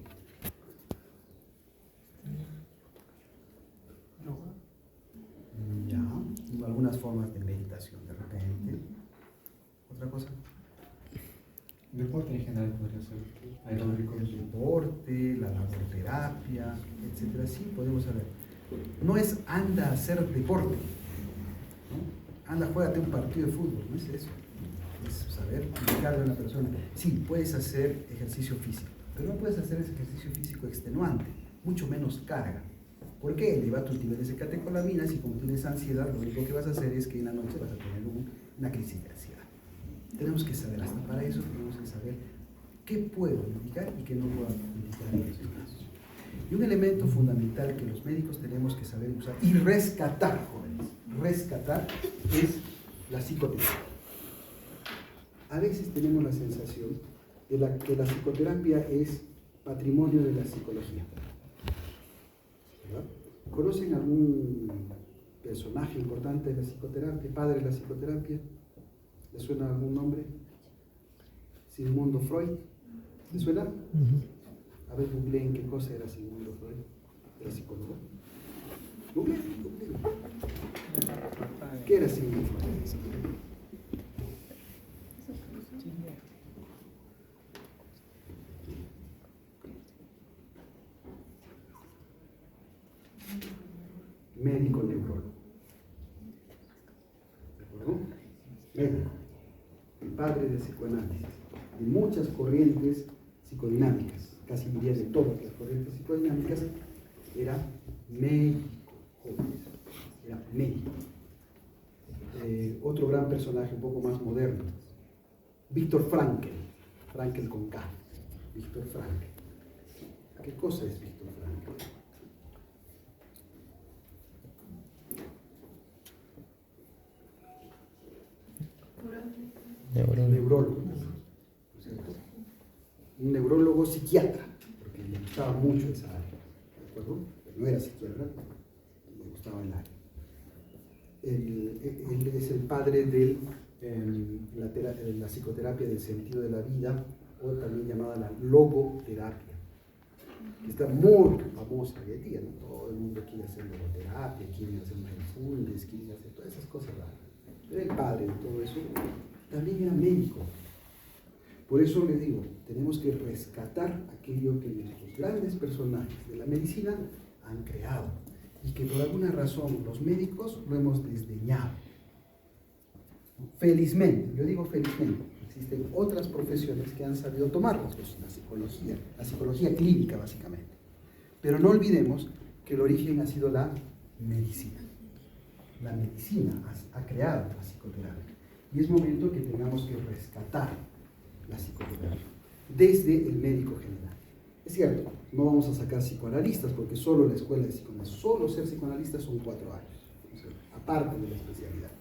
Ya, algunas formas de meditación de repente. ¿Otra cosa? Deporte en general podría ser aeróbico. El deporte, la laborterapia, etcétera. Sí, podemos saber. No es anda a hacer deporte, ¿no? Anda, juégate un partido de fútbol, no es eso. Es saber indicarle a una persona. Sí, puedes hacer ejercicio físico, pero no puedes hacer ese ejercicio físico extenuante, mucho menos carga. ¿Por qué? Eleva tus niveles de catecolaminas y como tienes ansiedad, lo único que vas a hacer es que en la noche vas a tener una crisis de ansiedad. Tenemos que saber, hasta para eso tenemos que saber qué puedo indicar y qué no puedo indicar en esos casos. Y un elemento fundamental que los médicos tenemos que saber usar y rescatar, jóvenes, rescatar es la psicoterapia. A veces tenemos la sensación de que la psicoterapia es patrimonio de la psicología. ¿Verdad? ¿Conocen algún personaje importante de la psicoterapia, padre de la psicoterapia? ¿Le suena algún nombre? Sigmund Freud. ¿Le suena? A ver, googleen qué cosa era Sigmund Freud. ¿Era psicólogo? Googleen. ¿Qué era Sigmund Freud? Médico neurólogo. ¿De acuerdo? Médico. El padre del psicoanálisis. De muchas corrientes psicodinámicas, casi diría de todas las corrientes psicodinámicas, era médico, jóvenes. Era médico. Otro gran personaje un poco más moderno, Víctor Frankl. Frankl con K. Víctor Frankl. ¿Qué cosa es Víctor Frankl? Neurólogo, ¿no es cierto? Un neurólogo psiquiatra, porque le gustaba mucho esa área, ¿de acuerdo? No era psiquiatra, le gustaba el área. Él es el padre de la psicoterapia del sentido de la vida, o también llamada la logoterapia, que está muy famosa hoy en día, ¿no? Todo el mundo quiere hacer logoterapia, quiere hacer mindfulness, quiere hacer todas esas cosas raras. Pero el padre de todo eso también era médico. Por eso les digo, tenemos que rescatar aquello que nuestros grandes personajes de la medicina han creado y que por alguna razón los médicos lo hemos desdeñado. Felizmente, yo digo felizmente, existen otras profesiones que han sabido tomarlas, pues la psicología clínica básicamente. Pero no olvidemos que el origen ha sido la medicina. La medicina ha creado la psicoterapia. Y es momento que tengamos que rescatar la psicoterapia desde el médico general. Es cierto, no vamos a sacar psicoanalistas porque solo la escuela de psicoanálisis, solo ser psicoanalista son 4 años, o sea, aparte de la especialidad.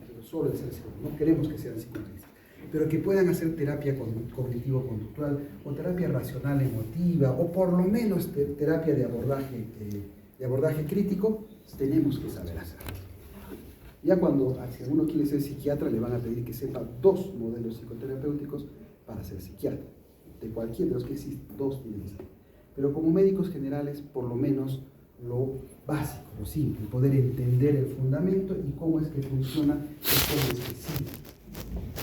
Pero solo de ser psicoanalista, no queremos que sean psicoanalistas, pero que puedan hacer terapia cognitivo-conductual o terapia racional emotiva o por lo menos terapia de abordaje crítico, tenemos que saber hacerlo. Ya cuando, si alguno quiere ser psiquiatra, le van a pedir que sepa 2 modelos psicoterapéuticos para ser psiquiatra. De cualquiera de los que existen, 2 tienen que ser. Pero como médicos generales, por lo menos lo básico, lo simple, poder entender el fundamento y cómo es que funciona y cómo es que sigue.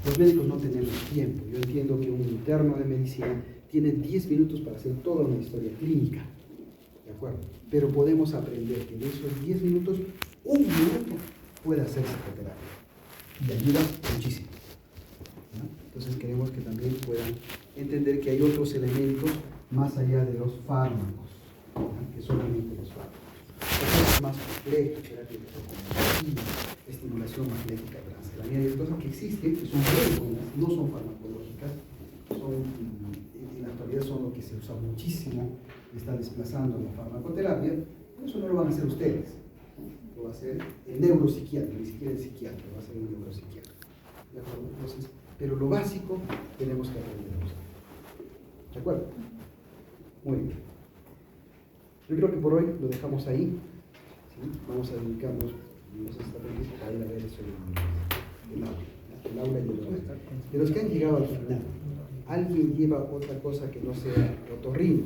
Los médicos no tenemos tiempo. Yo entiendo que un interno de medicina tiene 10 minutos para hacer toda una historia clínica. ¿De acuerdo? Pero podemos aprender que en esos 10 minutos, 1 minuto puede hacer psicoterapia y ayuda muchísimo, ¿no? Entonces queremos que también puedan entender que hay otros elementos más allá de los fármacos, ¿no? Que solamente los fármacos. Cosas más complejas, terapia de estimulación magnética transcraniana, y cosas que existen, que son muy buenas, no son farmacológicas, en la actualidad son lo que se usa muchísimo y está desplazando la farmacoterapia, pero eso no lo van a hacer ustedes. Lo va a hacer el neuropsiquiatra, ni siquiera el psiquiatra, lo va a hacer el neuropsiquiatra. ¿De acuerdo? Entonces, pero lo básico tenemos que aprender a usar. ¿De acuerdo? Muy bien. Yo creo que por hoy lo dejamos ahí. ¿Sí? Vamos a dedicarnos, no sé si está previsto, para ir a ver eso el aula. El aula y el horario. De los que han llegado al final, ¿alguien lleva otra cosa que no sea otorrino?